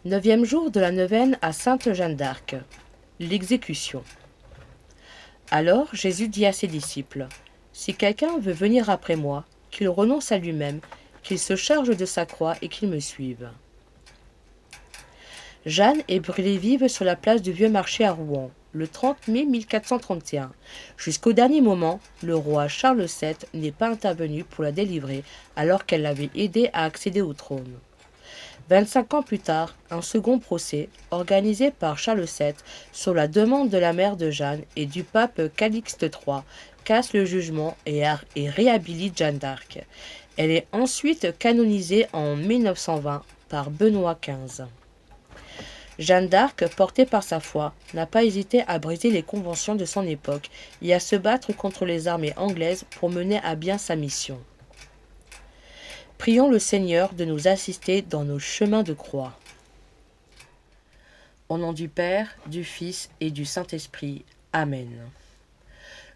Neuvième jour de la neuvaine à Sainte Jeanne d'Arc. L'exécution. Alors Jésus dit à ses disciples, « Si quelqu'un veut venir après moi, qu'il renonce à lui-même, qu'il se charge de sa croix et qu'il me suive. » Jeanne est brûlée vive sur la place du Vieux Marché à Rouen, le 30 mai 1431. Jusqu'au dernier moment, le roi Charles VII n'est pas intervenu pour la délivrer alors qu'elle l'avait aidé à accéder au trône. 25 ans plus tard, un second procès, organisé par Charles VII sur la demande de la mère de Jeanne et du pape Calixte III, casse le jugement et réhabilite Jeanne d'Arc. Elle est ensuite canonisée en 1920 par Benoît XV. Jeanne d'Arc, portée par sa foi, n'a pas hésité à briser les conventions de son époque et à se battre contre les armées anglaises pour mener à bien sa mission. Prions le Seigneur de nous assister dans nos chemins de croix. Au nom du Père, du Fils et du Saint-Esprit. Amen.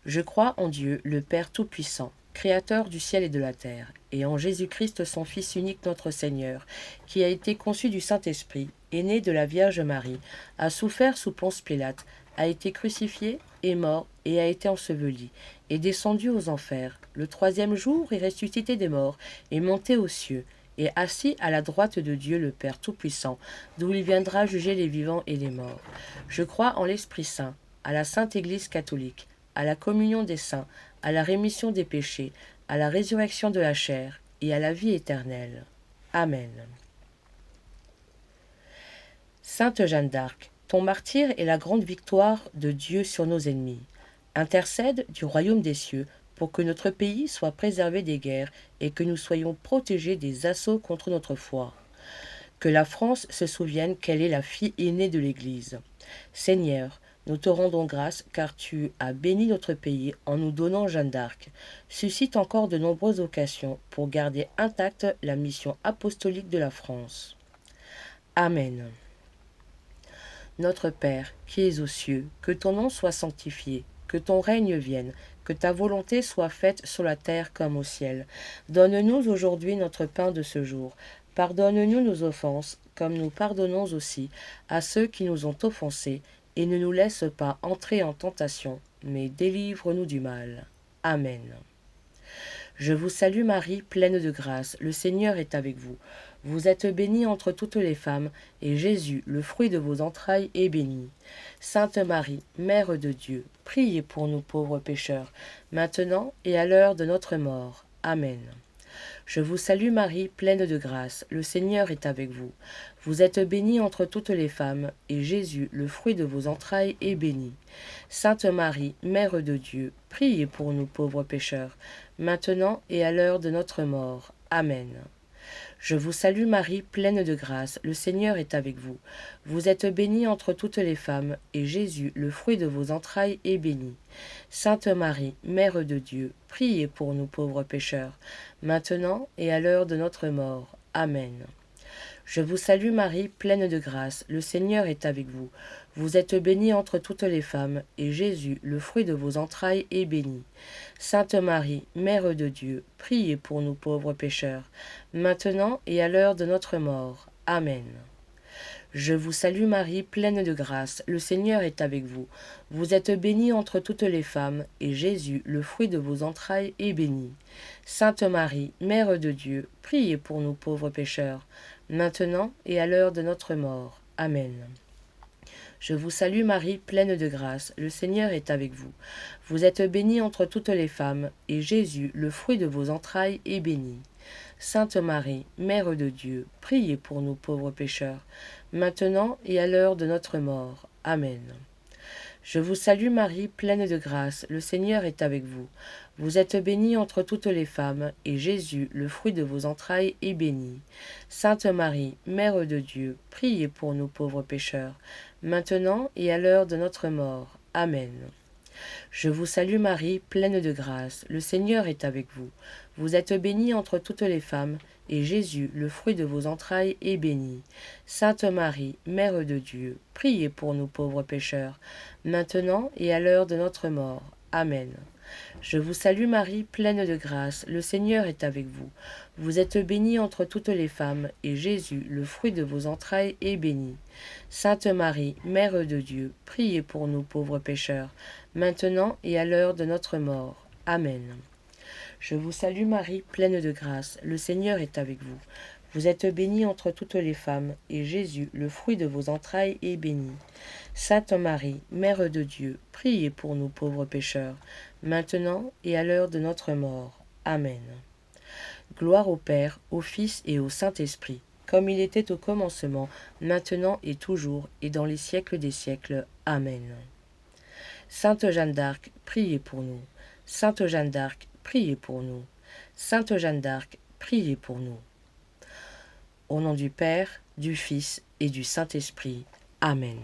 Je crois en Dieu, le Père Tout-Puissant, Créateur du ciel et de la terre, et en Jésus-Christ, son Fils unique notre Seigneur, qui a été conçu du Saint-Esprit, est né de la Vierge Marie, a souffert sous Ponce Pilate, a été crucifié, est mort et a été enseveli, est descendu aux enfers. Le troisième jour est ressuscité des morts, est monté aux cieux, et assis à la droite de Dieu le Père Tout-Puissant, d'où il viendra juger les vivants et les morts. Je crois en l'Esprit Saint, à la Sainte Église catholique, à la communion des saints, à la rémission des péchés, à la résurrection de la chair et à la vie éternelle. Amen. Sainte Jeanne d'Arc, ton martyre est la grande victoire de Dieu sur nos ennemis. Intercède du royaume des cieux pour que notre pays soit préservé des guerres et que nous soyons protégés des assauts contre notre foi. Que la France se souvienne qu'elle est la fille aînée de l'Église. Seigneur, nous te rendons grâce car tu as béni notre pays en nous donnant Jeanne d'Arc. Suscite encore de nombreuses occasions pour garder intacte la mission apostolique de la France. Amen. Notre Père, qui es aux cieux, que ton nom soit sanctifié, que ton règne vienne, que ta volonté soit faite sur la terre comme au ciel. Donne-nous aujourd'hui notre pain de ce jour. Pardonne-nous nos offenses, comme nous pardonnons aussi à ceux qui nous ont offensés, et ne nous laisse pas entrer en tentation, mais délivre-nous du mal. Amen. Je vous salue Marie, pleine de grâce, le Seigneur est avec vous. Vous êtes bénie entre toutes les femmes, et Jésus, le fruit de vos entrailles, est béni. Sainte Marie, Mère de Dieu, priez pour nous pauvres pécheurs, maintenant et à l'heure de notre mort. Amen. Je vous salue Marie, pleine de grâce, le Seigneur est avec vous. Vous êtes bénie entre toutes les femmes, et Jésus, le fruit de vos entrailles, est béni. Sainte Marie, Mère de Dieu, priez pour nous pauvres pécheurs, maintenant et à l'heure de notre mort. Amen. Je vous salue Marie, pleine de grâce, le Seigneur est avec vous. Vous êtes bénie entre toutes les femmes, et Jésus, le fruit de vos entrailles, est béni. Sainte Marie, Mère de Dieu, priez pour nous pauvres pécheurs, maintenant et à l'heure de notre mort. Amen. Je vous salue Marie, pleine de grâce, le Seigneur est avec vous. Vous êtes bénie entre toutes les femmes, et Jésus, le fruit de vos entrailles, est béni. Sainte Marie, Mère de Dieu, priez pour nous pauvres pécheurs, maintenant et à l'heure de notre mort. Amen. Je vous salue Marie, pleine de grâce, le Seigneur est avec vous. Vous êtes bénie entre toutes les femmes, et Jésus, le fruit de vos entrailles, est béni. Sainte Marie, Mère de Dieu, priez pour nous pauvres pécheurs, maintenant et à l'heure de notre mort. Amen. Je vous salue Marie, pleine de grâce, le Seigneur est avec vous. Vous êtes bénie entre toutes les femmes, et Jésus, le fruit de vos entrailles, est béni. Sainte Marie, Mère de Dieu, priez pour nous pauvres pécheurs, maintenant et à l'heure de notre mort. Amen. Je vous salue Marie, pleine de grâce, le Seigneur est avec vous. Vous êtes bénie entre toutes les femmes, et Jésus, le fruit de vos entrailles, est béni. Sainte Marie, Mère de Dieu, priez pour nous pauvres pécheurs, maintenant et à l'heure de notre mort. Amen. Je vous salue Marie, pleine de grâce, le Seigneur est avec vous. Vous êtes bénie entre toutes les femmes, et Jésus, le fruit de vos entrailles, est béni. Sainte Marie, Mère de Dieu, priez pour nous pauvres pécheurs, maintenant et à l'heure de notre mort. Amen. Je vous salue Marie, pleine de grâce, le Seigneur est avec vous. Vous êtes bénie entre toutes les femmes, et Jésus, le fruit de vos entrailles, est béni. Sainte Marie, Mère de Dieu, priez pour nous pauvres pécheurs, maintenant et à l'heure de notre mort. Amen. Je vous salue Marie, pleine de grâce, le Seigneur est avec vous. Vous êtes bénie entre toutes les femmes, et Jésus, le fruit de vos entrailles, est béni. Sainte Marie, Mère de Dieu, priez pour nous pauvres pécheurs, maintenant et à l'heure de notre mort. Amen. Gloire au Père, au Fils et au Saint-Esprit, comme il était au commencement, maintenant et toujours, et dans les siècles des siècles. Amen. Sainte Jeanne d'Arc, priez pour nous. Sainte Jeanne d'Arc, priez pour nous. Sainte Jeanne d'Arc, priez pour nous. Au nom du Père, du Fils et du Saint-Esprit. Amen.